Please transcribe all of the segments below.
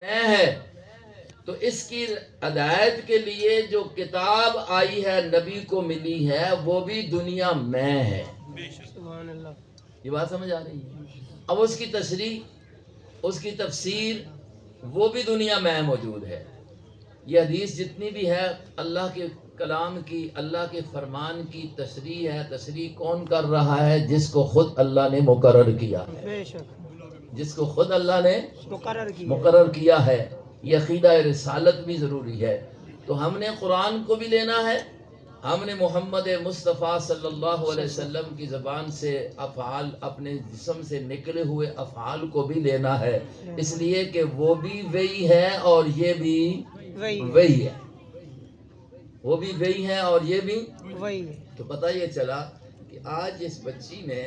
ہے تو اس کی ہدایت کے لیے جو کتاب آئی ہے نبی کو ملی ہے وہ بھی دنیا میں ہے. سبحان اللہ. یہ بات سمجھ آ رہی ہے؟ اب اس کی تشریح اس کی تفسیر وہ بھی دنیا میں موجود ہے. یہ حدیث جتنی بھی ہے اللہ کے کلام کی اللہ کے فرمان کی تشریح ہے. تشریح کون کر رہا ہے؟ جس کو خود اللہ نے مقرر کیا ہے. بے شک جس کو خود اللہ نے مقرر کیا ہے. یہ عقیدہ رسالت بھی ضروری ہے. تو ہم نے قرآن کو بھی لینا ہے, ہم نے محمد مصطفیٰ صلی اللہ علیہ وسلم کی زبان سے افعال اپنے جسم سے نکلے ہوئے افعال کو بھی لینا ہے, اس لیے کہ وہ بھی وہی ہے اور یہ بھی وہی ہے. وہ بھی وہی ہے اور یہ بھی وہی. تو پتہ یہ چلا کہ آج اس بچی نے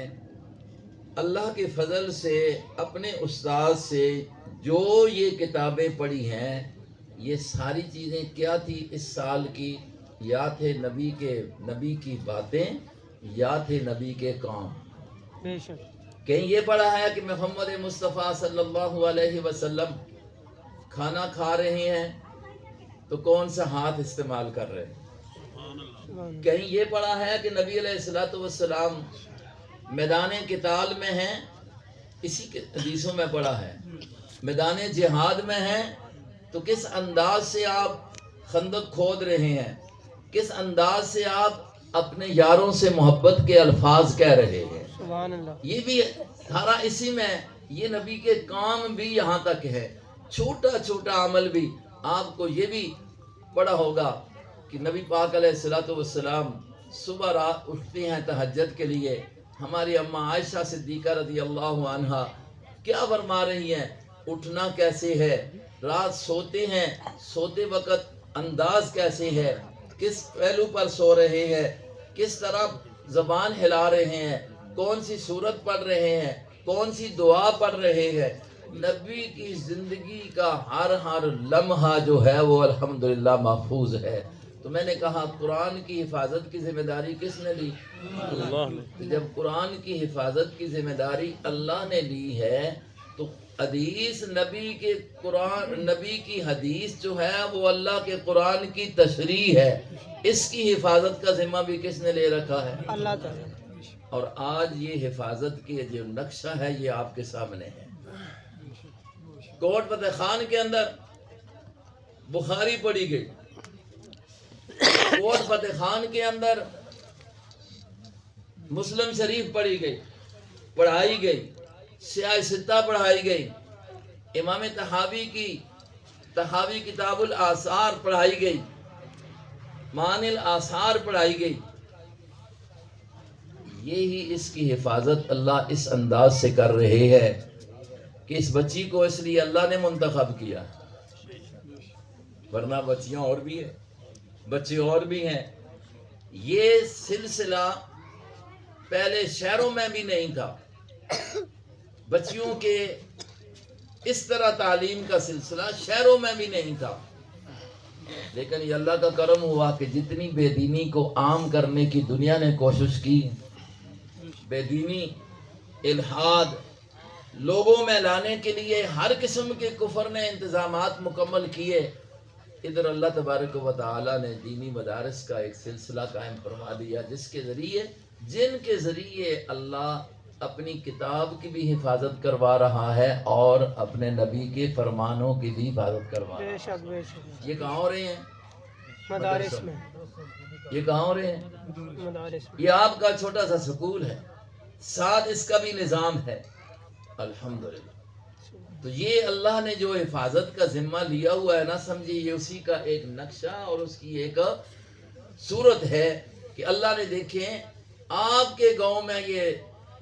اللہ کے فضل سے اپنے استاد سے جو یہ کتابیں پڑھی ہیں, یہ ساری چیزیں کیا تھی اس سال کی؟ یا تھے نبی کی باتیں, یا تھے نبی کے کام. بے شک. کہیں یہ پڑھا ہے کہ محمد مصطفیٰ صلی اللہ علیہ وسلم کھانا کھا رہے ہیں تو کون سا ہاتھ استعمال کر رہے ہیں؟ کہیں یہ پڑھا ہے کہ نبی علیہ الصلوۃ والسلام میدان قتال میں ہیں؟ اسی کے حدیثوں میں پڑھا ہے. میدان جہاد میں ہیں تو کس انداز سے آپ خندق کھود رہے ہیں, کس انداز سے آپ اپنے یاروں سے محبت کے الفاظ کہہ رہے ہیں. سبحان اللہ. یہ بھی سارا اسی میں. یہ نبی کے کام بھی یہاں تک ہے. چھوٹا چھوٹا عمل بھی آپ کو یہ بھی پڑھا ہوگا کہ نبی پاک علیہ الصلوۃ والسلام صبح رات اٹھتے ہیں تہجد کے لیے. ہماری اماں عائشہ صدیقہ رضی اللہ عنہا کیا فرما رہی ہیں؟ اٹھنا کیسے ہے, رات سوتے ہیں, سوتے وقت انداز کیسے ہے, کس پہلو پر سو رہے ہیں, کس طرح زبان ہلا رہے ہیں, کون سی سورت پڑھ رہے ہیں, کون سی دعا پڑھ رہے ہیں. نبی کی زندگی کا ہر لمحہ جو ہے وہ الحمدللہ محفوظ ہے. تو میں نے کہا قرآن کی حفاظت کی ذمہ داری کس نے لی؟ اللہ نے. جب قرآن کی حفاظت کی ذمہ داری اللہ نے لی ہے تو حدیث نبی کی حدیث جو ہے وہ اللہ کے قرآن کی تشریح ہے. اس کی حفاظت کا ذمہ بھی کس نے لے رکھا ہے؟ اللہ تعالیٰ. اور آج یہ حفاظت کی جو نقشہ ہے یہ آپ کے سامنے ہے. کوٹ فتح خان کے اندر بخاری پڑھی گئی, کوٹ فتح خان کے اندر مسلم شریف پڑھائی گئی, سیاہ ستہ پڑھائی گئی, امام طحاوی کی طحاوی کتاب الآثار پڑھائی گئی, معانی الآثار پڑھائی گئی. یہی اس کی حفاظت اللہ اس انداز سے کر رہے ہیں کہ اس بچی کو اس لیے اللہ نے منتخب کیا, ورنہ بچیاں اور بھی ہیں, بچے اور بھی ہیں. یہ سلسلہ پہلے شہروں میں بھی نہیں تھا, بچیوں کے اس طرح تعلیم کا سلسلہ شہروں میں بھی نہیں تھا. لیکن یہ اللہ کا کرم ہوا کہ جتنی بے دینی کو عام کرنے کی دنیا نے کوشش کی, بے دینی الحاد لوگوں میں لانے کے لیے ہر قسم کے کفر نے انتظامات مکمل کیے, ادھر اللہ تبارک و تعالی نے دینی مدارس کا ایک سلسلہ قائم فرما دیا جن کے ذریعے اللہ اپنی کتاب کی بھی حفاظت کروا رہا ہے اور اپنے نبی کے فرمانوں کی بھی حفاظت کروا رہا ہے. بے شک بے شک. یہ کہاں ہو رہے ہیں؟ مدارس میں. یہ کہاں ہو رہے ہیں؟ مدارس میں. یہ آپ کا چھوٹا سا سکول ہے, ساتھ اس کا بھی نظام ہے الحمدللہ. تو یہ اللہ نے جو حفاظت کا ذمہ لیا ہوا ہے نا, سمجھیے یہ اسی کا ایک نقشہ اور اس کی ایک صورت ہے کہ اللہ نے دیکھیں آپ کے گاؤں میں یہ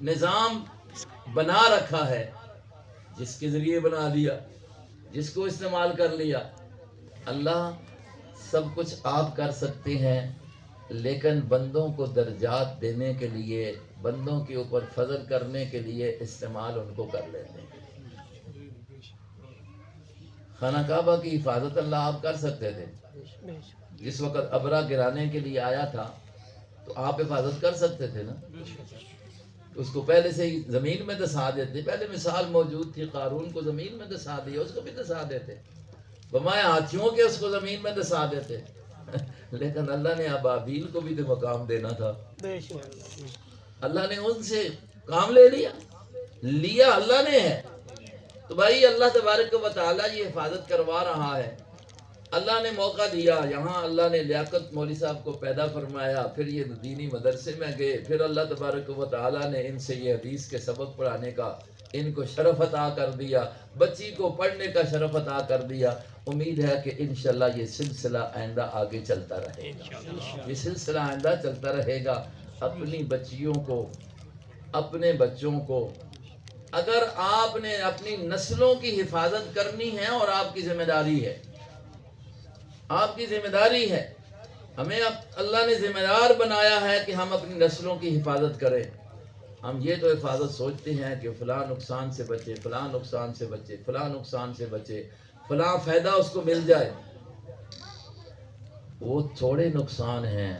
نظام بنا رکھا ہے, جس کے ذریعے بنا لیا, جس کو استعمال کر لیا. اللہ سب کچھ آپ کر سکتے ہیں, لیکن بندوں کو درجات دینے کے لیے, بندوں کے اوپر فضل کرنے کے لیے استعمال ان کو کر لیتے ہیں. خانہ کعبہ کی حفاظت اللہ آپ کر سکتے تھے. جس وقت ابرا گرانے کے لیے آیا تھا تو آپ حفاظت کر سکتے تھے نا. اس کو پہلے سے ہی زمین میں دسا دیتے. پہلے مثال موجود تھی, قارون کو زمین میں دسا دیا, اس کو بھی دسا دیتے, بمائے ہاتھیوں کے اس کو زمین میں دسا دیتے. لیکن اللہ نے ابابیل کو بھی تو مقام دینا تھا. بے شک اللہ نے ان سے کام لے لیا اللہ نے ہے. تو بھائی اللہ تبارک و تعالیٰ یہ حفاظت کروا رہا ہے. اللہ نے موقع دیا, یہاں اللہ نے لیاقت مولوی صاحب کو پیدا فرمایا, پھر یہ دینی مدرسے میں گئے, پھر اللہ تبارک و تعالیٰ نے ان سے یہ حدیث کے سبق پڑھانے کا ان کو شرف عطا کر دیا, بچی کو پڑھنے کا شرف عطا کر دیا. امید ہے کہ انشاءاللہ یہ سلسلہ آئندہ آگے چلتا رہے گا, یہ سلسلہ آئندہ چلتا رہے گا. اپنی بچیوں کو, اپنے بچوں کو, اگر آپ نے اپنی نسلوں کی حفاظت کرنی ہے, اور آپ کی ذمہ داری ہے, آپ کی ذمہ داری ہے, ہمیں اللہ نے ذمہ دار بنایا ہے کہ ہم اپنی نسلوں کی حفاظت کریں. ہم یہ تو حفاظت سوچتے ہیں کہ فلاں نقصان سے بچے, فلاں نقصان سے بچے, فلاں نقصان سے بچے, فلاں فائدہ اس کو مل جائے. وہ تھوڑے نقصان ہیں.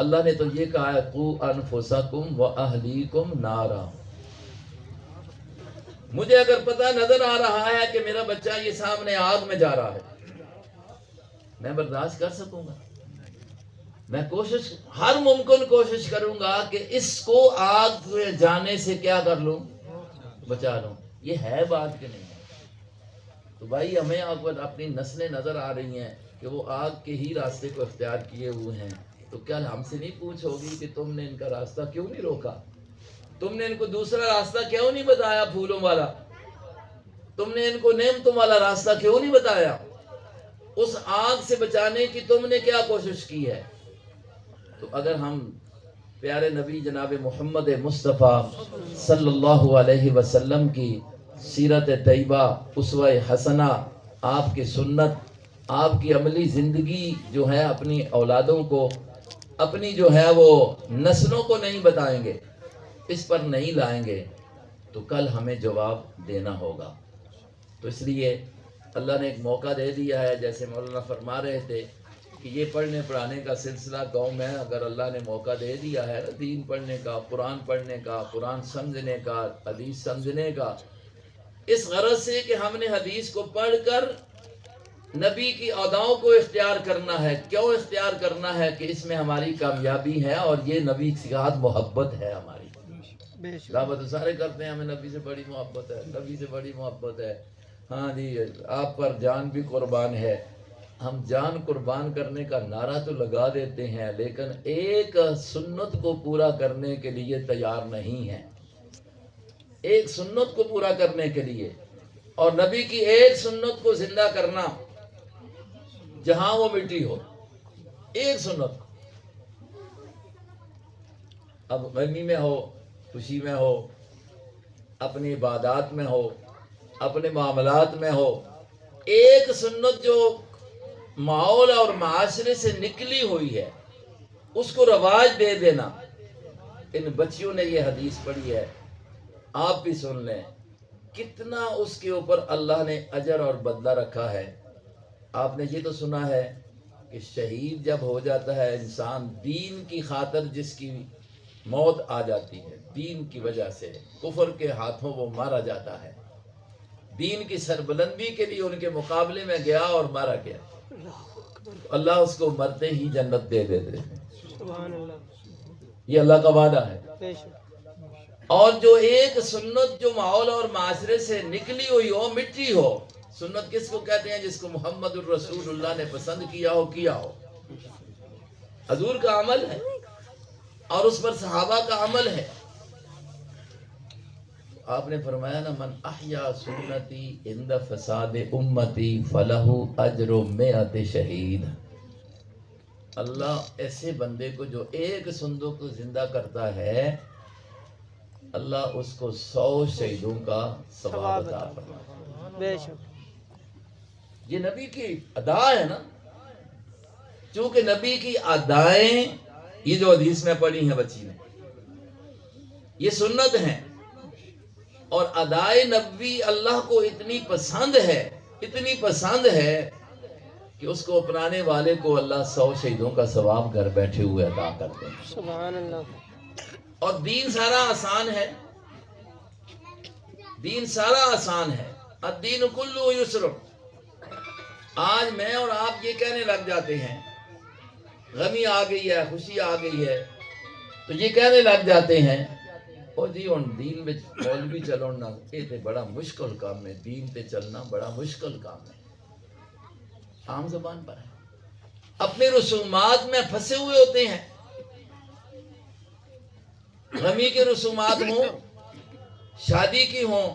اللہ نے تو یہ کہا ہے قُوا أَنفُسَكُمْ وَأَهْلِيكُمْ نَارًا. مجھے اگر پتہ نظر آ رہا ہے کہ میرا بچہ یہ سامنے آگ میں جا رہا ہے, میں برداشت کر سکوں گا, میں ہر ممکن کوشش کروں گا کہ اس کو آگ میں جانے سے کیا کر لوں, بچا لوں. یہ ہے بات کہ نہیں ہے؟ تو بھائی ہمیں اپنی نسلیں نظر آ رہی ہیں کہ وہ آگ کے ہی راستے کو اختیار کیے ہوئے ہیں. تو کیا ہم سے نہیں پوچھ ہوگی کہ تم نے ان کا راستہ کیوں نہیں روکا, تم نے ان کو دوسرا راستہ کیوں نہیں بتایا پھولوں والا, تم نے ان کو نعمتوں والا راستہ کیوں نہیں بتایا, اس آگ سے بچانے کی تم نے کیا کوشش کی ہے. تو اگر ہم پیارے نبی جناب محمد مصطفیٰ صلی اللہ علیہ وسلم کی سیرت طیبہ, اسوہ حسنہ, آپ کی سنت, آپ کی عملی زندگی جو ہے اپنی اولادوں کو, اپنی جو ہے وہ نسلوں کو نہیں بتائیں گے, اس پر نہیں لائیں گے, تو کل ہمیں جواب دینا ہوگا. تو اس لیے اللہ نے ایک موقع دے دیا ہے, جیسے مولانا فرما رہے تھے کہ یہ پڑھنے پڑھانے کا سلسلہ گاؤں میں اگر اللہ نے موقع دے دیا ہے, دین پڑھنے کا, قرآن پڑھنے کا, قرآن سمجھنے کا, حدیث سمجھنے کا, اس غرض سے کہ ہم نے حدیث کو پڑھ کر نبی کی اداؤں کو اختیار کرنا ہے. کیوں اختیار کرنا ہے؟ کہ اس میں ہماری کامیابی ہے, اور یہ نبی کے ساتھ محبت ہے ہماری. دعوت سارے کرتے ہیں ہمیں نبی سے بڑی محبت ہے, نبی سے بڑی محبت ہے. ہاں جی, آپ پر جان بھی قربان ہے. ہم جان قربان کرنے کا نعرہ تو لگا دیتے ہیں, لیکن ایک سنت کو پورا کرنے کے لیے تیار نہیں ہیں. ایک سنت کو پورا کرنے کے لیے, اور نبی کی ایک سنت کو زندہ کرنا جہاں وہ مٹی ہو, ایک سنت. اب غمی میں ہو, خوشی میں ہو, اپنی عبادات میں ہو, اپنے معاملات میں ہو, ایک سنت جو ماحول اور معاشرے سے نکلی ہوئی ہے اس کو رواج دے دینا. ان بچیوں نے یہ حدیث پڑھی ہے, آپ بھی سن لیں کتنا اس کے اوپر اللہ نے اجر اور بدلہ رکھا ہے. آپ نے یہ تو سنا ہے کہ شہید جب ہو جاتا ہے انسان, دین کی خاطر جس کی موت آ جاتی ہے, دین کی وجہ سے کفر کے ہاتھوں وہ مارا جاتا ہے, دین کی سربلندی کے لیے ان کے مقابلے میں گیا اور مارا گیا, اللہ اس کو مرتے ہی جنت دے دیتے ہیں. یہ اللہ کا وعدہ ہے. اور جو ایک سنت جو ماحول اور معاشرے سے نکلی ہوئی ہو, مٹی ہو, سنت کس کو کہتے ہیں؟ جس کو محمد الرسول اللہ نے پسند کیا ہو, حضور کا عمل ہے, اور اس پر صحابہ کا عمل ہے. آپ نے فرمایا نا, من احیا سنتی عند فساد امتی فلہ اجر مئات شہید. اللہ ایسے بندے کو جو ایک سنت کو زندہ کرتا ہے, اللہ اس کو 100 شہیدوں کا ثواب عطا فرماتا ہے. یہ نبی کی ادا ہے نا, چونکہ نبی کی ادائیں یہ جو حدیث میں پڑھی ہیں بچی نے, یہ سنت ہیں, اور ادائے نبی اللہ کو اتنی پسند ہے, اتنی پسند ہے کہ اس کو اپنانے والے کو اللہ 100 شہیدوں کا ثواب گھر بیٹھے ہوئے عطا کرتے ہیں. سبحان اللہ. اور دین سارا آسان ہے، دین سارا آسان ہے، الدین کلہ یسر۔ آج میں اور آپ یہ کہنے لگ جاتے ہیں غمی آ گئی ہے، خوشی آ گئی ہے، تو یہ کہنے لگ جاتے ہیں او جی ہن دین وچ مولوی چلن نہ، یہ تے بڑا مشکل کام ہے، دین تے چلنا بڑا مشکل کام ہے۔ عام زبان پر ہے، اپنے رسومات میں پھنسے ہوئے ہوتے ہیں، غمی کے رسومات ہوں، شادی کی ہوں،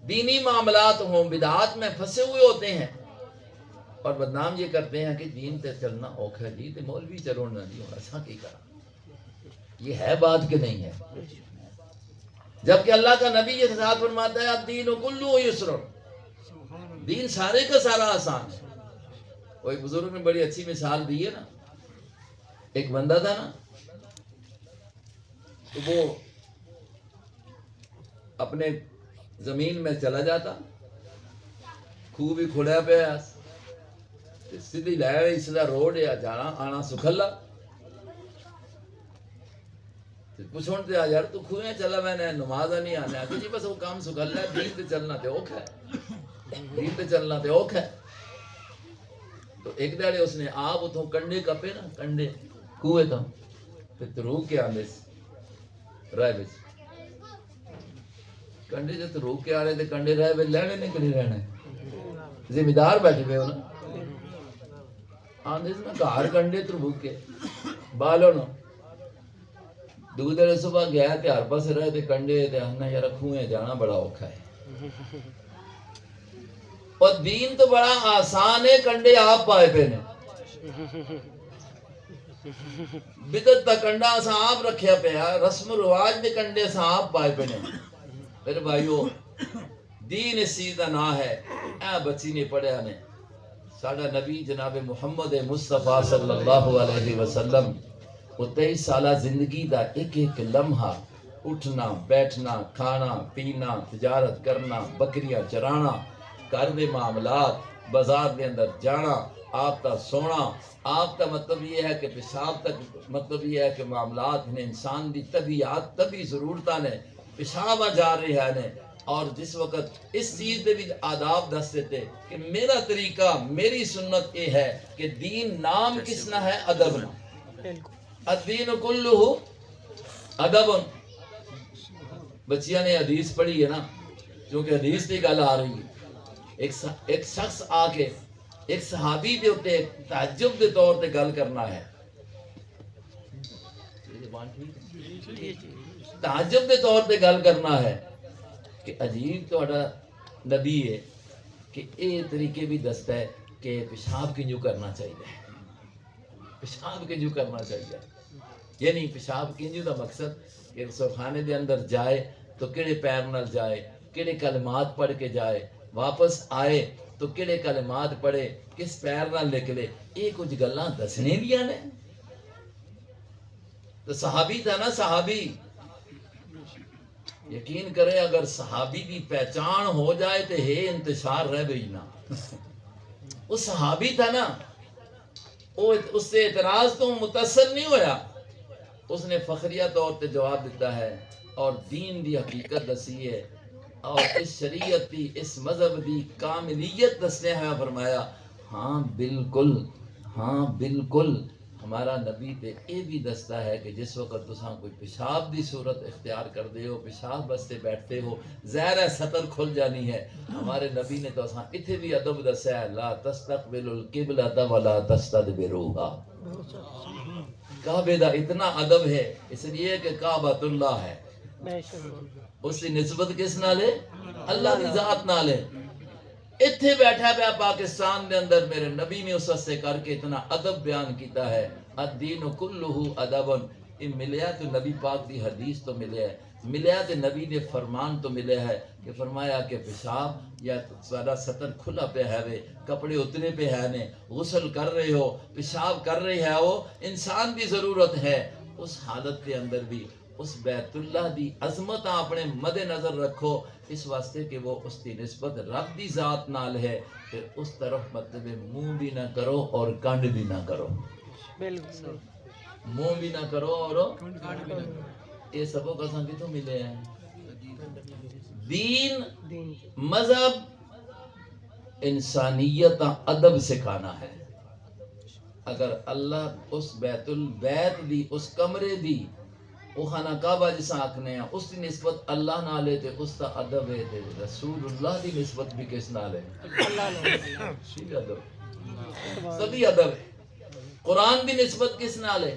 دینی معاملات ہوں، بدعات میں پھنسے ہوئے ہوتے ہیں، اور بدنام یہ کرتے ہیں کہ دین تے چلنا اوکھا جی تے مولوی چلو نہ جی ہن اساں کی کرا۔ یہ ہے بات کہ نہیں ہے؟ جبکہ اللہ کا نبی یہ ارشاد فرماتا ہے الدین کلہ یسر، دین سارے کا سارا آسان ہے۔ کوئی بزرگ نے بڑی اچھی مثال دی ہے نا، ایک بندہ تھا نا، تو وہ اپنے زمین میں چلا جاتا، خوہ بھی کھڑا پیا، سیدھی لہر سیدھا روڈ ہے، جانا آنا سکھلا۔ پوچھون تے آ یار تو کھوئیں چلا میں نے نماز نہیں آنے کہ جی بس وہ کام سکھلا ہے، دین تے چلنا تے اوکھا ہے، دین تے چلنا تے اوکھا ہے۔ تو ایک دہڑے اس نے آپ اتوں کنڈے کپے نا، کنڈے کوئے تو تے روک کے آندے رہ وچ کنڈے جے روک کے آ رہے تے کنڈے رہ وچ لینے نہیں کڑی رہنا، ذمہ دار بیٹھے پے ہو نا، آندے نا گھر کنڈے تو روک کے بالو نا۔ دوسرے صبح گیا تے ہر پاس رہے تے کنڈے تے آنا یار کھوئیں جانا بڑا اوکھا ہے۔ اور دین تو بڑا آسان ہے، کنڈے آپ پائے پہ نے، بدعت دا کنڈا اساں آپ رکھیا پیا، رسم و رواج دے کنڈے اساں آپ پائے پہ نے۔ میرے بھائیو دین اس چیز دا نا ہے، اے بچی نے پڑھیا نے، ساڈا نبی جناب محمد مصطفیٰ صلی اللہ علیہ وسلم وہ 23 سالہ زندگی دا ایک ایک لمحہ، اٹھنا بیٹھنا کھانا پینا تجارت کرنا بکریاں چرانا گھر دے معاملات بازار دے اندر جانا آپ کا سونا آپ کا مطلب یہ ہے کہ پیشاب تک مطلب یہ ہے کہ معاملات نے انسان دی طبیعت طبی ضرورتاں نے پیشاب جا رہے ہیں اور جس وقت اس چیز دے بھی آداب دس دیتے کہ میرا طریقہ میری سنت یہ ہے کہ دین نام کس نہ ہے ادب نہ الدین کلہ ادب بچیاں نے حدیث پڑھی ہے نا کیونکہ حدیث کی گل آ رہی ہے ایک شخص آ کے ایک صحابی دے اوتے تعجب دے طور تے گل کرنا ہے تعجب دے طور تے گل کرنا ہے کہ عجیب تہاڈا نبی ہے کہ اے طریقے بھی دستا ہے کہ پیشاب کنجو کرنا چاہیے پیشاب کنجو کرنا چاہیے یعنی پیشاب کنجو دا مقصد کہ رسوخانے دے اندر جائے تو کیڑے پیر نال جائے کیڑے کلمات پڑھ کے جائے واپس آئے تو کیڑے کلمات پڑھے کس پیر نال نکلے یہ کچھ گلاں دسنے دیاں نے تو صحابی تھا نا صحابی یقین کرے اگر صحابی کی پہچان ہو جائے تو ہے انتشار رہ گئی نا وہ صحابی تھا نا وہ اس سے اعتراض تو متاثر نہیں ہویا اس نے فخریہ طور تے جواب دیتا ہے اور دین دی حقیقت دسی ہے اور اس شریعت دی اس مذہب دی کاملیت دسنے ہے فرمایا ہاں بالکل ہمارا نبی تے اے بھی دستا ہے کہ جس وقت تساں کوئی پیشاب دی صورت اختیار کر دے ہو پیشاب بستے بیٹھتے ہو زہر ہے سطر کھل جانی ہے ہمارے نبی نے تو اساں اتھے بھی ادب دسیا ہے لا تستقبل القبلۃ ولا تستدبروها کعبے دا اتنا ادب ہے اس لیے کہ کعبۃ اللہ ہے اس کی نسبت کس نال ہے اللہ دی ذات نال ہے اتھے بیٹھا پیا پاکستان دے اندر میرے نبی نے اس سے کر کے اتنا ادب بیان کیتا ہے الدین کلہ ادب یہ ملیا تو نبی پاک دی حدیث تو ملیا ہے ملیا تے نبی دے فرمان تو ملیا ہے کہ فرمایا کہ پیشاب یا سارا سطر کھلا پہ ہے کپڑے اتنے پہ ہے نے غسل کر رہے ہو پیشاب کر رہے ہے وہ انسان دی ضرورت ہے اس حالت کے اندر بھی اس بیت اللہ دی عظمت اپنے مد نظر رکھو اس واسطے کہ وہ اس کی نسبت رب دی ذات نال ہے پھر اس طرف مطلب منہ بھی نہ کرو اور کنڈ بھی نہ کرو منہ بھی نہ کرو اور یہ سبوں کا سنگ تو ملے ہیں دین دین مذہب انسانیت ادب سکھانا ہے اگر اللہ اس بیت البیت دی اس کمرے دی وہ خانہ کعبہ جسا آکھنے ہیں اس دی نسبت اللہ نہ لے تے اس دا ادب ہے تے رسول اللہ دی نسبت بھی کس نہ لے ٹھیک ادب سبھی ادب ہے قرآن دی نسبت کس نہ لے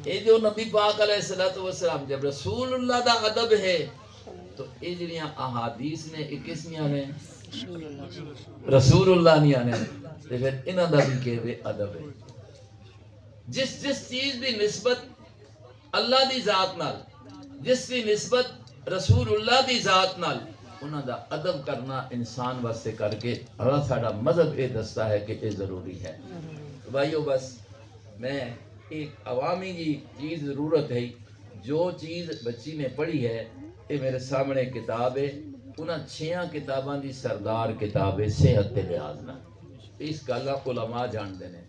یہ جو نبی پاک علیہ الصلوۃ والسلام جب رسول اللہ دا ادب ہے تو یہ جڑیاں احادیث نے یہ کس نہیں آنے رسول اللہ نہیں آنے تے پھر انہاں دا بھی کہ ادب ہے جس چیز دی نسبت اللہ دی ذات نال جس دی نسبت رسول اللہ دی ذات نال انہاں دا ادب کرنا انسان واسطے کر کے اللہ ساڈا مذہب یہ دستا ہے کہ یہ ضروری ہے بھائیو بس میں ایک عوامی جی چیز ضرورت ہے جو چیز بچی نے پڑھی ہے یہ میرے سامنے کتاب ہے انہاں 6 کتاباں دی سردار کتاب ہے صحت دے لحاظ نال اس گلاں علماء جانتے ہیں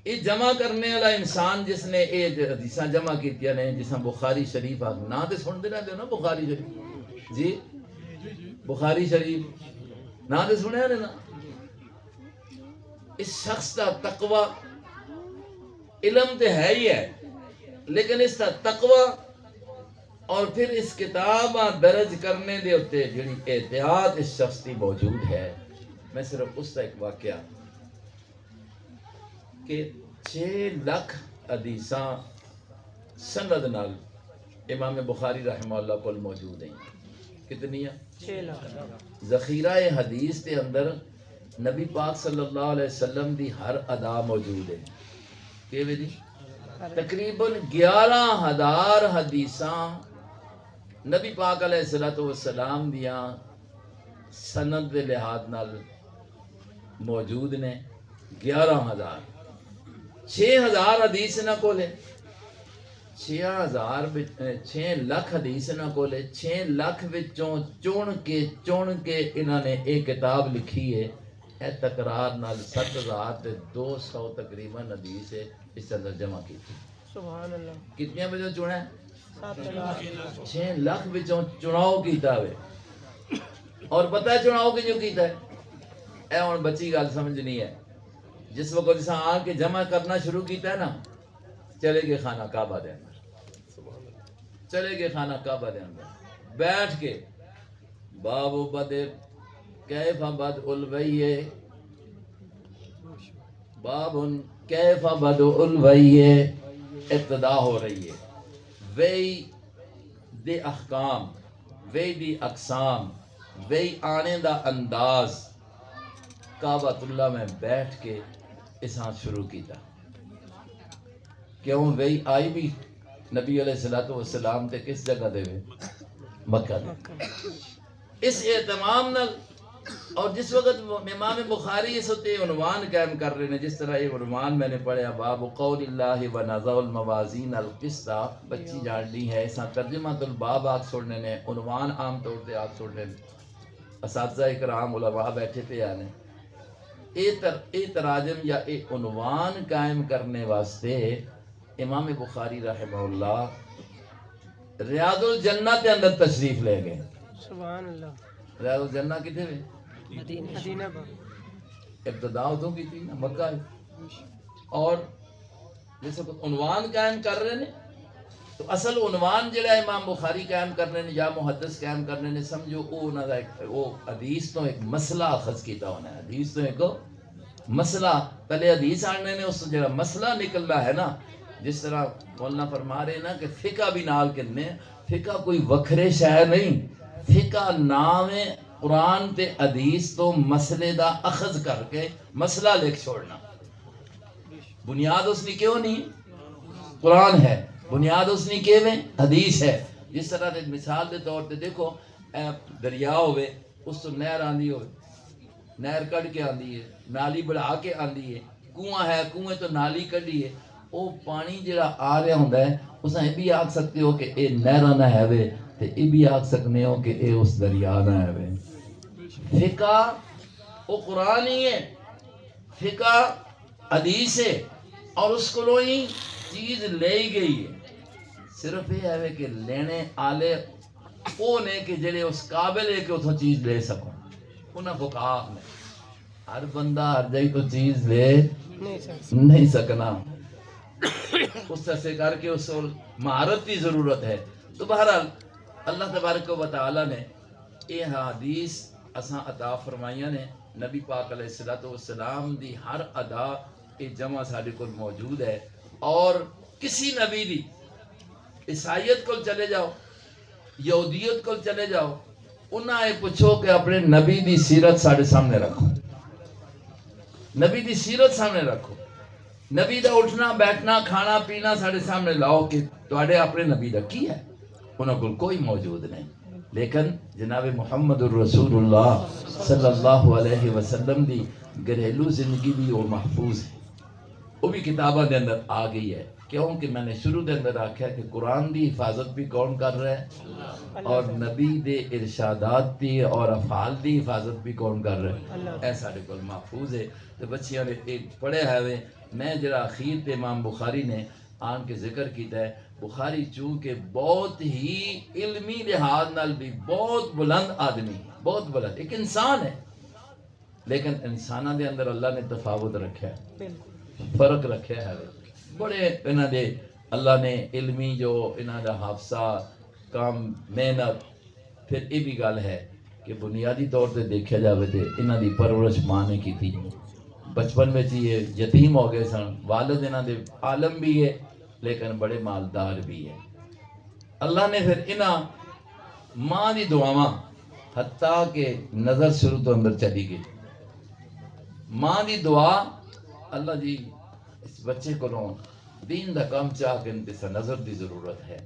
یہ جمع کرنے والا انسان جس نے یہ حدیثاں جمع کیتیاں نے جساں بخاری شریف نا تے سن دینا دیو نا بخاری شریف جی بخاری شریف نا تے سنیا نے نا اس شخص کا تقوی علم تے ہے ہی ہے لیکن اس کا تقوی اور پھر اس کتاب درج کرنے دے ہوتے جڑی احتیاط اس شخص کی موجود ہے میں صرف اس کا ایک واقعہ کہ 6 لاکھ حدیثاں سند نال امام بخاری رحمہ اللہ کو موجود ہیں کتنی ہیں 6 لاکھ ذخیرہ حدیث کے اندر نبی پاک صلی اللہ علیہ وسلم دی ہر ادا موجود ہے کہ جی تقریباً 11,000 حدیثاں نبی پاک علیہ الصلوۃ والسلام دیاں سند دے لحاظ نال موجود نے 11,000 6,000 حدیث نہ کولے 6 لاکھ حدیث نہ کولے 6 لاکھ وچوں چن کے انہاں نے ایک کتاب لکھی ہے اے تقرار نال 7,200 تقریباً حدیث ہے اس اندر جمع کی تھی سبحان اللہ کتنے وچوں چنا ہے 7 لاکھ 6 لاکھ وچوں چناؤ کیتا ہے اور پتہ ہے چناؤ کیوں کیتا ہے اے ہن بچی گل سمجھنی ہے جس وقت جسا آ کے جمع کرنا شروع کیتا ہے نا چلے گئے خانہ کعبہ دے اندر چلے گئے خانہ کعبہ دے اندر بیٹھ کے باب بدر کیف بد الویہ باب کیف بد الویہ ابتدا ہو رہی ہے وہی دے احکام وہی دی اقسام وہی آنے دا انداز کعبۃ اللہ میں بیٹھ کے اساں شروع کیتا کیوں وہی آئی بھی نبی علیہ الصلوۃ والسلام تے کس جگہ دے مکہ دے اس اہتمام نال اور جس وقت امام بخاری اس وقت عنوان قائم کر رہے ہیں جس طرح یہ عنوان میں نے پڑھا باب قول اللہ و نضع الموازین القسط بچی جان لی ہے اساں ترجمہ الباب آگ چھوڑنے نے عنوان عام طور پہ آگ چھوڑنے اساتذہ اکرام علماء بیٹھے پہ آنے اے تراجم یا اے عنوان قائم کرنے واسطے امام بخاری رحمہ اللہ ریاض الجنہ کے اندر تشریف لے گئے سبحان اللہ ریاض الجنہ کتنے میں مدینہ با ابتدا ادوں کی تھی نا مکہ اور جس وقت عنوان قائم کر رہے ہیں تو اصل عنوان جڑا امام بخاری قائم کرنے نے یا محدث قائم کرنے نے سمجھو وہ حدیث تو ایک مسئلہ اخذ کیتا ہونا ہے حدیث تو ایک مسئلہ پہلے حدیث آنے نے اس جڑا مسئلہ نکل رہا ہے نا جس طرح مولانا فرما رہے نا کہ فقہ بھی نال کنے فقہ کوئی وکھرے شے نہیں فقہ نام ہے قرآن تے حدیث تو مسئلے دا اخذ کر کے مسئلہ لکھ چھوڑنا بنیاد اس نے کیوں نہیں قرآن ہے بنیاد اس نے کیویں حدیث ہے جس طرح ایک مثال دے طور تے دیکھو دریا ہوئے اس تو نہر آندی ہوئے نہر کٹ کے آندی ہے نالی بڑھا کے آندی ہے کنواں ہے کنویں تو نالی کڈی ہے وہ پانی جڑا آ رہا ہوندا ہے اساں یہ بھی آکھ سکتے ہو کہ اے نہراں نہ ہے تے یہ بھی آکھ سکنے ہو کہ اے اس دریا نہ ہے فقہ وہ قرآن ہی ہے فقہ حدیث ہے اور اس کو ہی چیز لے گئی ہے، صرف یہ ہے کہ لینے آلے وہ نے کہ جڑے اس قابل ہے کہ اتوں چیز لے سکوں. انہاں فقہا نے ہر بندہ ہر جگہ تو چیز لے نہیں سر نہیں سکنا، اس طرح سے کر کے اس مہارت کی ضرورت ہے. تو بہرحال اللہ تبارک و تعالی نے یہ حدیث اساں عطا فرمائیاں نے. نبی پاک علیہ الصلوۃ والسلام دی ہر ادا یہ جمع ساڈے کول موجود ہے. اور کسی نبی دی عیسائیت کو چلے جاؤ، یہودیت کو چلے جاؤ، انہاں یہ پوچھو کہ اپنے نبی دی سیرت ساڈے سامنے رکھو، نبی دی سیرت سامنے رکھو، نبی دا اٹھنا بیٹھنا کھانا پینا ساڈے سامنے لاؤ کہ تواڈے اپنے نبی دا کی ہے. انہاں کول کوئی موجود نہیں. لیکن جناب محمد الرسول اللہ صلی اللہ علیہ وسلم دی گھریلو زندگی بھی وہ محفوظ ہے، وہ بھی کتاباں دے اندر آ گئی ہے. کیونکہ میں نے شروع دے اندر آکھیا کہ قرآن دی حفاظت بھی کون کر رہا ہے، اور نبی دے ارشادات دی اور افعال دی حفاظت بھی کون کر رہا ہے. اے ساڈے کول محفوظ ہے. تو بچیاں نے ایک پڑھے ہوئے میں جڑا اخیر تے امام بخاری نے آن کے ذکر کیتا ہے. بخاری چونکہ بہت ہی علمی لحاظ نال بھی بہت بلند آدمی، بہت بلند ایک انسان ہے، لیکن انساناں دے اندر اللہ نے تفاوت رکھا ہے، فرق رکھا ہے. بڑے انہاں دے اللہ نے علمی جو انہاں دا حافظہ کام محنت. پھر یہ بھی گل ہے کہ بنیادی طور تے دیکھا جاوے تے انہاں دی پرورش ماں نے کی تھی. بچپن میں یہ یتیم ہو گئے سن. والد انہاں دے عالم بھی ہے لیکن بڑے مالدار بھی ہے. اللہ نے پھر انہاں ماں دی دعاواں حتیٰ کہ نظر شروع تو اندر چلی گئی. ماں دی دعا اللہ جی اس بچے کو دین دا کام چاہ کے انتسا نظر دی ضرورت ہے.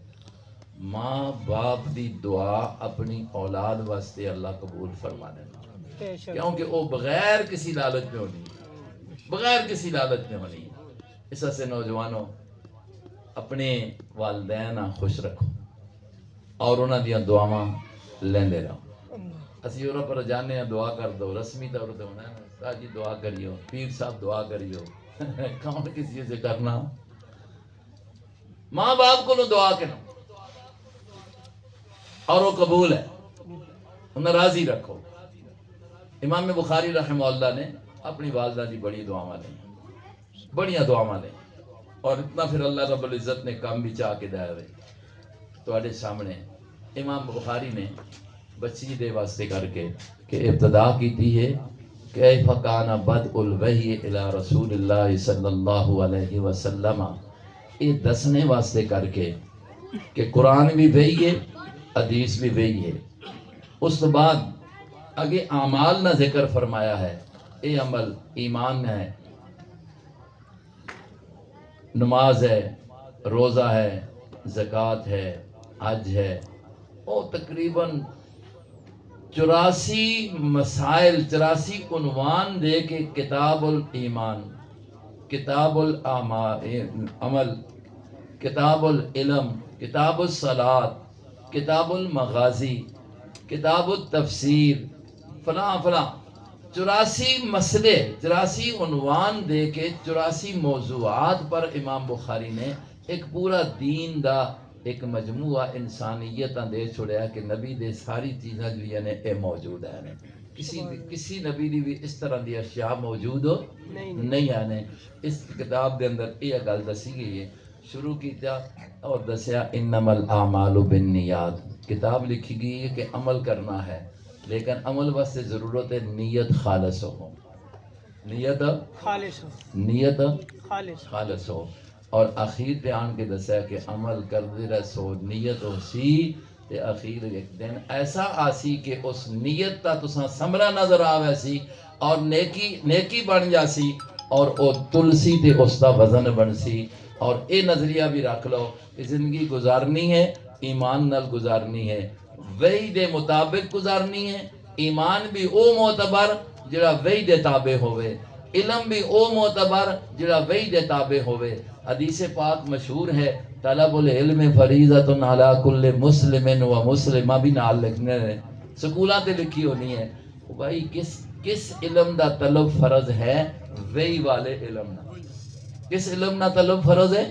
ماں باپ دی دعا اپنی اولاد واسطے اللہ قبول فرما دینا، کیونکہ وہ بغیر کسی لالچ میں ہونی، بغیر کسی لالچ میں ہونی. اس سے نوجوانوں اپنے والدین خوش رکھو اور انہاں دیاں دعاواں لیندے رہو. اسی انہاں پر جانے ہیں دعا کر دو، رسمی طور تے ہونا ہے نا جی دعا کریو، پیر صاحب دعا کریو، کون کسی سے کرنا. ماں باپ کو دعا کرو اور وہ قبول ہے، انہیں راضی رکھو. امام بخاری رحمہ اللہ نے اپنی والدہ دی بڑی دعاواں لیں، بڑیاں دعاواں لیں، اور اتنا پھر اللہ رب العزت نے کام بھی چاہ کے دیا ہوئے. تواڈے سامنے امام بخاری نے بچی دے واسطے کر کے کہ ابتدا کیتی ہے کیف کان بدء الوحی الی رسول اللہ صلی اللہ علیہ وسلم، یہ دسنے واسطے کر کے کہ قرآن بھی وحی ہے، حدیث بھی وحی ہے. اس کے بعد آگے اعمال نہ ذکر فرمایا ہے. اے عمل ایمان ہے، نماز ہے، روزہ ہے، زکوٰۃ ہے، حج ہے، اور تقریباً 84 مسائل 84 عنوان دے کے کتاب الایمان، کتاب العمل، کتاب العلم، کتاب الصلاۃ، کتاب المغازی، کتاب التفسیر، فلاں فلاں 84 مسئلے 84 عنوان دے کے 84 موضوعات پر امام بخاری نے ایک پورا دین دا ایک مجموعہ انسانیتاں دے چھوڑیا کہ نبی دے ساری چیزاں جڑیاں نے اے موجود ہیں. کسی نبی دی بھی اس طرح دی اشیاء موجود نہیں ہیں. اس کتاب دے اندر یہ گل دسی گئی ہے. شروع کیتا اور دسیا انما الاعمال بالنیات. کتاب لکھی گئی ہے کہ عمل کرنا ہے، لیکن عمل واسطے ضرورت ہے نیت خالص ہو، نیت خالص ہو. اور اخیر پہ آن کے دسیا کہ عمل کردے رہو، نیت ہو سی تے اخیر ایک دن ایسا آسی کہ اس نیت تا تساں ثمرہ نظر آوے سی اور نیکی بن جاسی اور او تلسی تے اس دا وزن بن سی. اور اے نظریہ بھی رکھ لو کہ زندگی گزارنی ہے ایمان نال گزارنی ہے، وحی دے مطابق گزارنی ہے. ایمان بھی او معتبر جڑا وحی دے تابع ہوئے، علم بھی او معتبر جڑا وحی دے تابع ہوئے. حدیث پاک مشہور ہے طلب العلم فریضۃ علی کل مسلم و مسلمہ بھی نال لکھنے ہیں، سکولاں تے لکھی ہونی ہے. بھائی کس علم دا طلب فرض ہے؟ وحی والے علم دا. کس علم دا طلب فرض ہے؟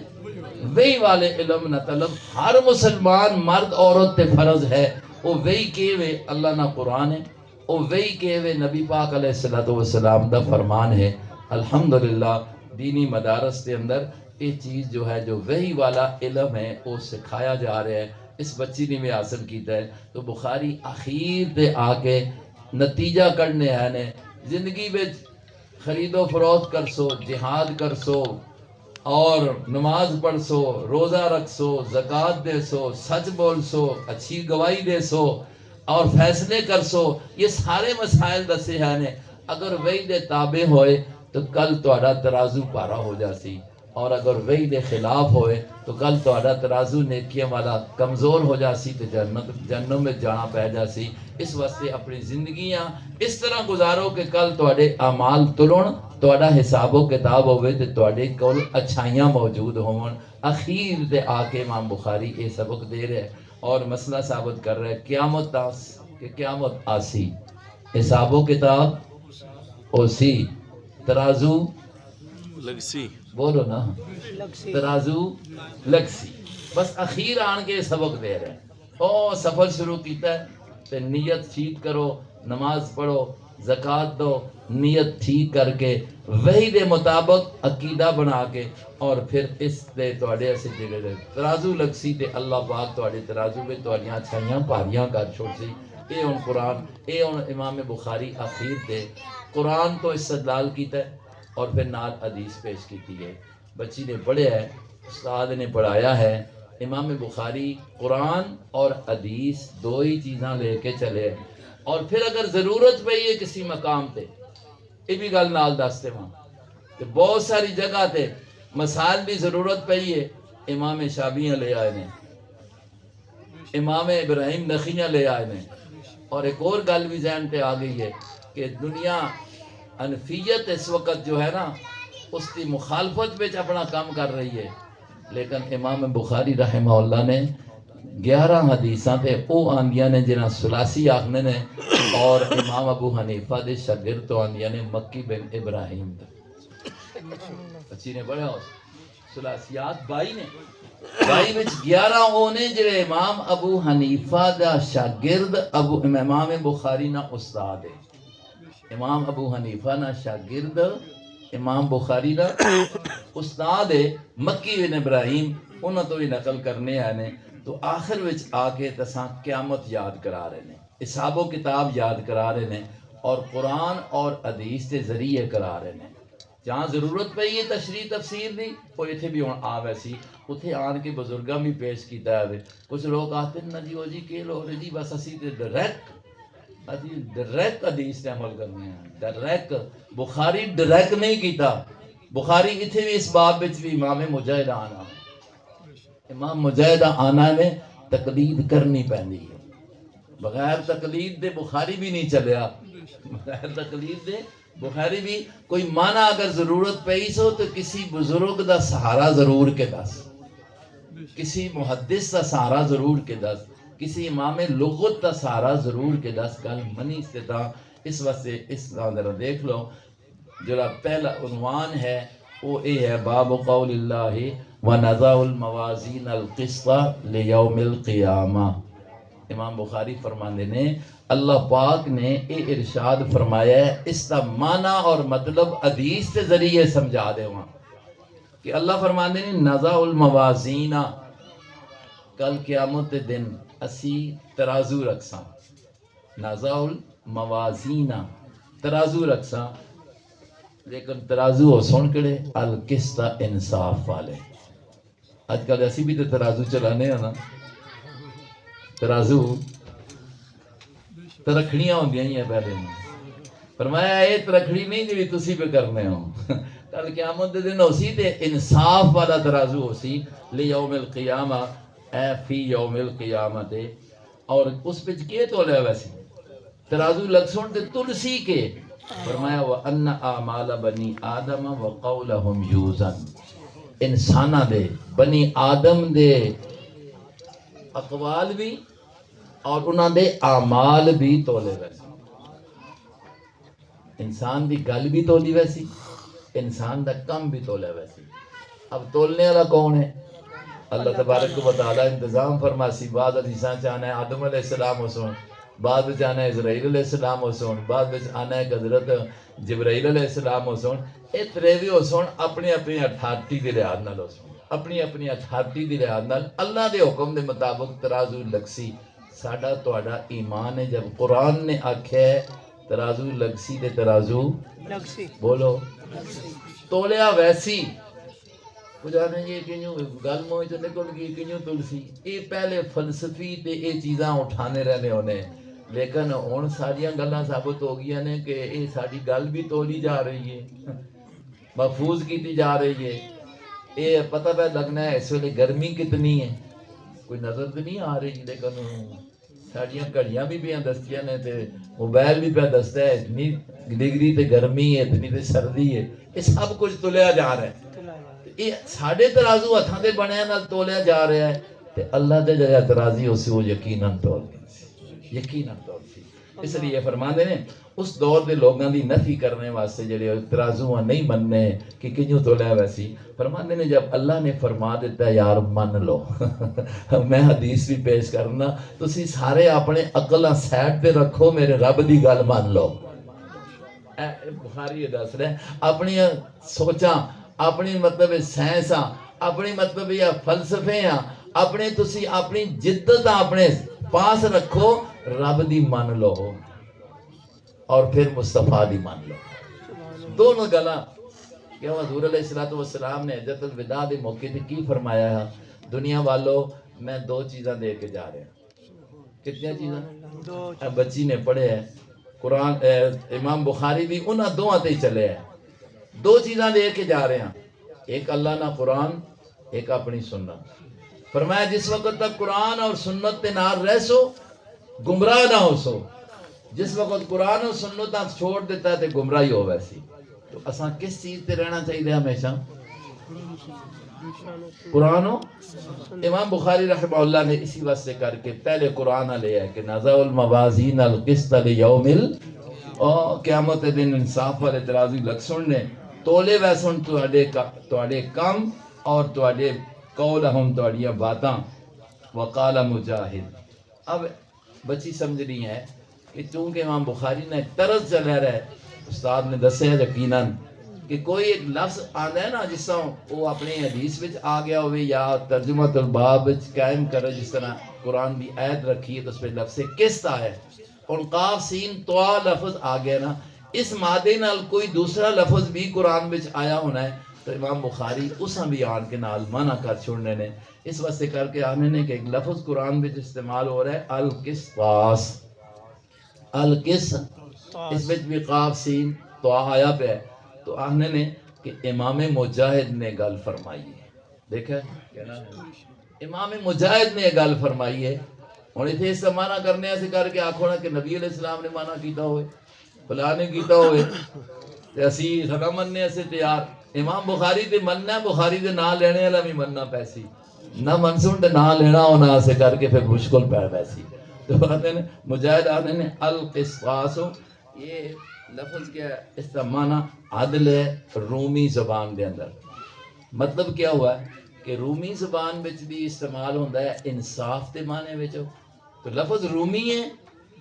وہی والے علم نہ طلب ہر مسلمان مرد عورت تے فرض ہے وہ وہی کہ وے اللہ نہ قرآن ہے وہ وہی کہ وے نبی پاک علیہ الصلوۃ والسلام دا فرمان ہے الحمدللہ دینی مدارس کے اندر یہ چیز جو ہے جو وہی والا علم ہے وہ سکھایا جا رہا ہے اس بچی نے بھی حاصل کیتا ہے تو بخاری اخیر تے آ کے نتیجہ کڈنے ہے نے زندگی میں خرید و فروخت کر سو جہاد کر سو اور نماز پڑھ سو روزہ رکھ سو زکوٰۃ دے سو سچ بول سو اچھی گواہی دے سو اور فیصلے کر سو یہ سارے مسائل دسے ہیں نے اگر وہی دے تابع ہوئے تو کل تہاڈا ترازو پارا ہو جاسی اور اگر وہی دے خلاف ہوئے تو کل تہاڈا ترازو نیکیاں والا کمزور ہو جاسی تو جنم میں جانا پہ جاسی اس واسطے اپنی زندگیاں اس طرح گزارو کہ کل تہاڈے اعمال تلن تہاڈا حساب و کتاب ہوئے تو تہاڈے کول اچھائیاں موجود ہون اخیر دے آ کے امام بخاری یہ سبق دے رہے اور مسئلہ ثابت کر رہے قیامت کہ قیامت آسی حساب و کتاب اوسی ترازو لگسی بولو نا لگسی ترازو لگسی بس اخیر آن کے سبق دے رہے ہیں او سفر شروع کیتا ہے تے نیت ٹھیک کرو نماز پڑھو زکوٰۃ دو نیت ٹھیک کر کے وہی دے مطابق عقیدہ بنا کے اور پھر اس دے تواڈے اسے جڑے ترازو لگسی تے اللہ پاک تواڈے ترازو میں تواڈیاں اچھائیاں پاریاں کر چھوڑ سی اے ہن قرآن اے ہن امام بخاری اخیر تے قرآن تو استدلال کیتا ہے اور پھر نال حدیث پیش کی ہے بچی نے پڑھیا ہے استاد نے پڑھایا ہے امام بخاری قرآن اور حدیث دو ہی چیزاں لے کے چلے اور پھر اگر ضرورت پئی ہے کسی مقام تے یہ بھی گل نال دستے وہاں کہ بہت ساری جگہ تے مسائل بھی ضرورت پئی ہے امام شابیاں لے آئے نے امام ابراہیم نخیاں لے آئے نے اور ایک اور گل بھی ذہن تے آ گئی ہے کہ دنیا انفیت اس وقت جو ہے نا اس کی مخالفت میں اپنا کام کر رہی ہے لیکن امام بخاری رحمہ اللہ نے 11 حدیثاں تے او آندیاں نے جنہاں سلاسی آخنے نے اور امام ابو حنیفہ دے شاگرد تو آندیاں نے مکی بن ابراہیم بچی نے پڑھا سلاسیات 22 نے 22 وچ 11 او نے جڑے امام ابو حنیفہ دا شاگرد ابو امام بخاری نا استاد ہے امام ابو حنیفہ نا شاگرد امام بخاری نا استاد ہے مکی بن ابراہیم انہوں تو ہی نقل کرنے آئے نے تو آخر وچ آ کے تساں قیامت یاد کرا رہے نے حساب و کتاب یاد کرا رہے نے اور قرآن اور حدیث کے ذریعے کرا رہے نے جہاں ضرورت پئی ہے تشریح تفسیر دی وہ اتنے بھی ہوں آ ویسی اتنے آن کے بزرگاں بھی پیش کیتا ہے کچھ لوگ آتے ہیں نا جی وہ جی کہ لوگ جی بس اسی ڈائریکٹ حدیث تے عمل کرنے ہیں ڈائریکٹ بخاری ڈائریکٹ نہیں کیتا بخاری اتنے بھی اس باب وچ بھی امام مجاہد آنا امام مجاہد آنا میں تقلید کرنی پہنی ہے بغیر تقلید دے بخاری بھی نہیں چلیا بغیر تقلید دے بخاری بھی کوئی معنی اگر ضرورت پئی سو تو کسی بزرگ دا سہارا ضرور کے دس کسی محدث دا سہارا ضرور کے دس کسی امام لغت دا سہارا ضرور کے دس گل منی استطاع اس واسطے اس ذرا دیکھ لو جڑا پہلا عنوان ہے وہ یہ ہے باب قول اللہ ونضع الموازین القسط لیوم القیامہ امام بخاری فرماندے نے اللہ پاک نے یہ ارشاد فرمایا ہے اس کا معنی اور مطلب حدیث کے ذریعے سمجھا دے وہاں کہ اللہ فرماندے نے نضع الموازین کل قیامت دن اسی ترازو رکھساں نضع الموازین ترازو رکھساں لیکن ترازو ہو سن کڑے القسط انصاف والے آج کل ایسی بھی تو ترازو چلانے ہیں نا ترازو ترکھڑیاں ہوندیاں ہی ہیں پہلے فرمایا یہ ترکھڑی نہیں جی تسی پہ کرنے ہو کل قیامت دے دن ہو سی تے انصاف والا ترازو ہو سی لیوم القیامہ اے فی یوم القیامت اور اس پہ کیے تولے ویسے ترازو لگ سن تے تلسی کے فرمایا وَأَنَّ آمَالَ بَنِي آدَمَ وَقَوْلَهُمْ يُوزَنْ انسانہ دے بنی آدم دے اقوال بھی اور انہاں دے اعمال بھی تولے ویسے انسان دی گل بھی تولی ویسی انسان دا کم بھی تولے ویسی اب تولنے والا کون ہے اللہ تبارک و تعالی انتظام فرماسی بعد حدیثاں چاہنا ہے آدم علیہ السلام ہو سن بعد وچ آنا ہے اسرائیل علیہ السلام ہو سن بعد وچ آنا ہے حضرت جبرائیل علیہ السلام ہو سن اے تریوی ہو سن اپنی اپنی اتھارٹی دے لحاظ نال ہو سن اپنی اپنی اتھارٹی دے لحاظ نال اللہ دے حکم دے مطابق ترازو لگسی ساڈا تہاڈا ایمان ہے جب قرآن نے آکھیا ہے ترازو لگسی تے ترازو لگسی بولو تولیا ویسی جانے یہ کنیوں گل موئی تو نکل گئی کنیوں تلسی یہ پہلے فلسفی تے یہ چیزاں اٹھانے رہنے ہونے لیکن ہن ساریاں گلاں ثابت ہو گئی نے کہ یہ ساری گل بھی تولی جا رہی ہے محفوظ کیتی جا رہی ہے یہ پتہ پہ لگنا ہے اس ویلے گرمی کتنی ہے کوئی نظر تو نہیں آ رہی لیکن ساڑیاں گھڑیاں بھی پہ دستیاں نے تے موبائل بھی پہ دستا ہے اتنی ڈگری تے گرمی ہے اتنی تے سردی ہے یہ سب کچھ تلیا جا رہا ہے یہ ساڑھے ترازو ہتھاں دے بنیا نال تولیا جا رہا ہے تے اللہ دے جگہ ترازی ہو سی وہ یقیناً تول یقیناً تول سی اس لیے یہ فرماندے نے اس دور دے لوگاں دی نفی کرنے واسطے جڑے ترازو نہیں مننے کہ کنیوں تولیا ویسی فرماندے نے جب اللہ نے فرما دیتا ہے یار من لو میں حدیث بھی پیش کرنا تسی سارے اپنے عقلاں سیٹ تے رکھو میرے رب دی گل مان لو بخاری دس رہے اپنی سوچاں اپنی مطلب سائنساں اپنی مطلب یا فلسفے ہیں اپنے تسی اپنی جدت اپنے پاس رکھو رب دی مان لو اور پھر مصطفیٰ دی مان لو دونوں گلاں کہ حضور علیہ السلام نے حجۃ الوداع دے موقع تے کی فرمایا ہے دنیا والو میں دو چیزاں دے کے جا رہا ہوں کتنی چیزاں بچی نے پڑھے ہے قرآن امام بخاری بھی انہاں دو تے چلے ہیں دو چیزاں دے کے جا رہے ہیں ایک اللہ نہ قرآن ایک اپنی سنت فرمایا جس وقت تک قرآن اور سنت تے نال رہ سو گمراہ نہ ہو سو جس وقت قرآن اور سنت چھوڑ دیتا ہے تے گمراہی ہو ویسی تو اساں کس چیز تے رہنا چاہیے ہمیشہ قرآن ہو امام بخاری رحمہ اللہ نے اسی واسطے کر کے پہلے قرآن لے ہے کہ نزع الموازین القسط لیوم قیامت دن انصاف والے ترازی لگ سننے تولے ویسن تواڈے کم اور تواڈے قول ہم تواڈیاں باتاں وقال مجاہد اب بچی سمجھ رہی ہے کہ چونکہ امام بخاری نے طرز چلا رہا ہے استاد نے دسیا یقیناً کہ کوئی ایک لفظ آتا ہے نا جس طرح وہ اپنی حدیث وچ آ گیا ہوئے یا ترجمۃ الباب وچ قائم کرے جس طرح قرآن بھی آیت رکھی ہے تو اس پہ لفظ قسط ہے اور قاف سین طوا لفظ آ گیا نا اس مادے نال کوئی دوسرا لفظ بھی قرآن وچ آیا ہونا ہے تو امام بخاری اساں بھی آن کے نال منع کر چھوڑنے نے اس واسطے کر کے آنے نے کہ ایک لفظ قرآن وچ استعمال ہو رہا ہے القسطاس اس وچ بھی قاف سین طوا آیا پہ ہے تو آنے نے کہ امام مجاہد نے گل فرمائی ہے دیکھا امام مجاہد نے گل فرمائی ہے اور اتنے اس سے معنی کرنے سے کر کے آنکھوں نا کہ نبی علیہ السلام نے معنی کیتا ہوئے فلاں نے کیتا ہوئے تے اسی سنا مننے سے تیار امام بخاری تے مننا بخاری دے نام لینے والا بھی مننا پیسی نہ منسون تے نام لینا ہونا سے کر کے پھر مشکل پہ پیسی تو آتے ہیں مجاہد آتے ہیں القسطاس یہ لفظ کیا ہے اس کا معنی عدل ہے رومی زبان دے اندر مطلب کیا ہوا ہے کہ رومی زبان وچ بھی استعمال ہوتا ہے انصاف دے معنی وچ تو لفظ رومی ہے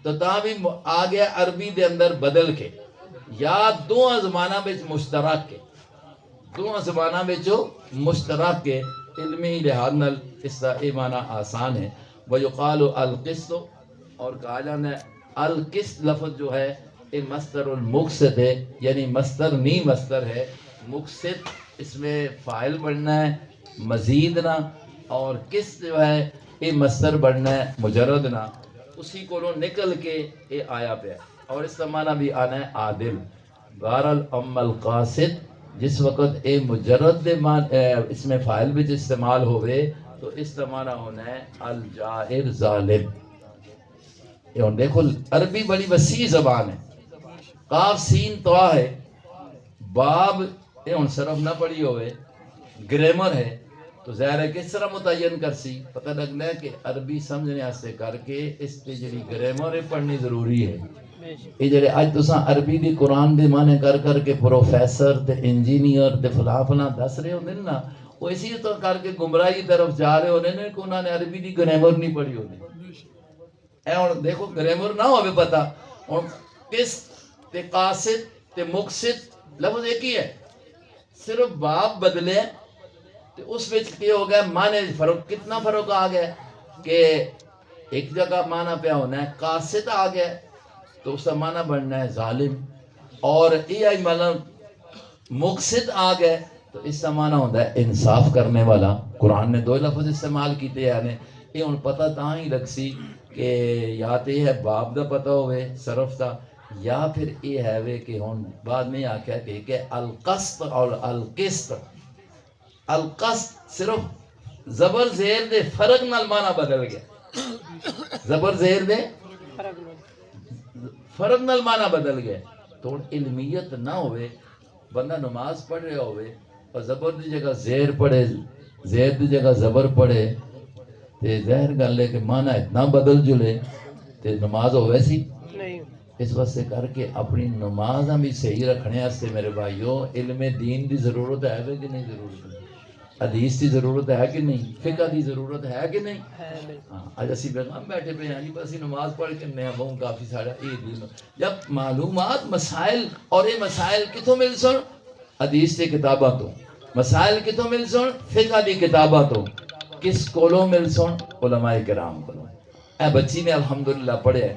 تو تا بھی آ گیا عربی دے اندر بدل کے یا دو زبانہ وچ مشترک کے دو زبانہ وچ مشترک کے علمی لحاظ نال اس کا یہ معنی آسان ہے ویقال القسط اور کہا جانا ہے القسط لفظ جو ہے یہ مصدر المقصد ہے یعنی مصدر نہیں مصدر ہے مقصد اس میں فاعل بننا ہے مزید نہ اور کس جو ہے یہ مصدر بننا ہے مجرد نہ اسی کو نکل کے یہ آیا پہ اور اس کا معنی بھی آنا ہے عادل غار الام القاصد جس وقت اے مجرد اس میں فاعل بھی استعمال ہوئے تو اس کا معنی ہونا ہے الجائر ظالم یہ دیکھو عربی بڑی وسیع زبان ہے قاف سین طوا ہے باب یہ ہن صرف نہ پڑھی ہوئے گرامر ہے تو ظاہر ہے کس طرح متعین کر سی پتہ لگنا ہے کہ عربی سمجھنے واسطے کر کے اس پہ جڑی گرامر ہے پڑھنی ضروری ہے یہ جڑے اج تساں عربی دی قرآن دے معنی کر کے پروفیسر تے انجینئر تے فلاں دس رہے ہوندے نا وہ اسی تو کر کے گمراہی طرف جا رہے ہونے نے کہ انہوں نے عربی دی گرامر نہیں پڑھی ہونی اے ہن دیکھو گرامر نہ ہوے پتہ ہن قسط تے قاصد تے مقصد لفظ ایک ہی ہے صرف باب بدلے تے اس وچ کی ہو گیا معنی فرق کتنا فرق آ گیا کہ ایک جگہ معنی پہ ہونا ہے قاصد آ گیا تو اس کا معنی بننا ہے ظالم اور یہ مطلب مقصد آ گئے تو اس کا معنی ہوتا ہے انصاف کرنے والا قرآن نے 2 لفظ استعمال کیتے ہیں یہ ہن پتہ تاں ہی لگ سی کہ یا تو یہ ہے باب دا پتہ ہوئے صرف دا یا پھر یہ ہے وے کہ ہن بعد میں آکھیا کہ القسط اور القسط القسط صرف زبر زیر دے فرق نال معنی بدل گیا زبر زیر دے فرق نال معنی بدل گئے تو علمیت نہ ہوئے بندہ نماز پڑھ رہا ہوئے اور زبر دی جگہ زیر پڑھے زیر دی جگہ زبر پڑھے تے ظاہر گل ہے کہ معنی اتنا بدل جلے تے نماز ہوئے سی نہیں اس واسطے کر کے اپنی نماز بھی صحیح رکھنے واسطے میرے بھائیو علم دین دی ضرورت ہے کہ نہیں ضرورت ہے حدیث دی ضرورت ہے کہ نہیں فقہ دی ضرورت ہے کہ نہیں ہے نہیں ہاں اج اسی بیٹھے پہ ہیں جی بس نماز پڑھ کے نیا بہوں کافی سارا یہ دین جب معلومات مسائل اور یہ مسائل کتوں مل سن حدیث دی کتاباں تو مسائل کتوں مل سن فقہ دی کتاباں تو کس کولوں مل سن علماء کرام کو اے بچی نے الحمدللہ پڑھے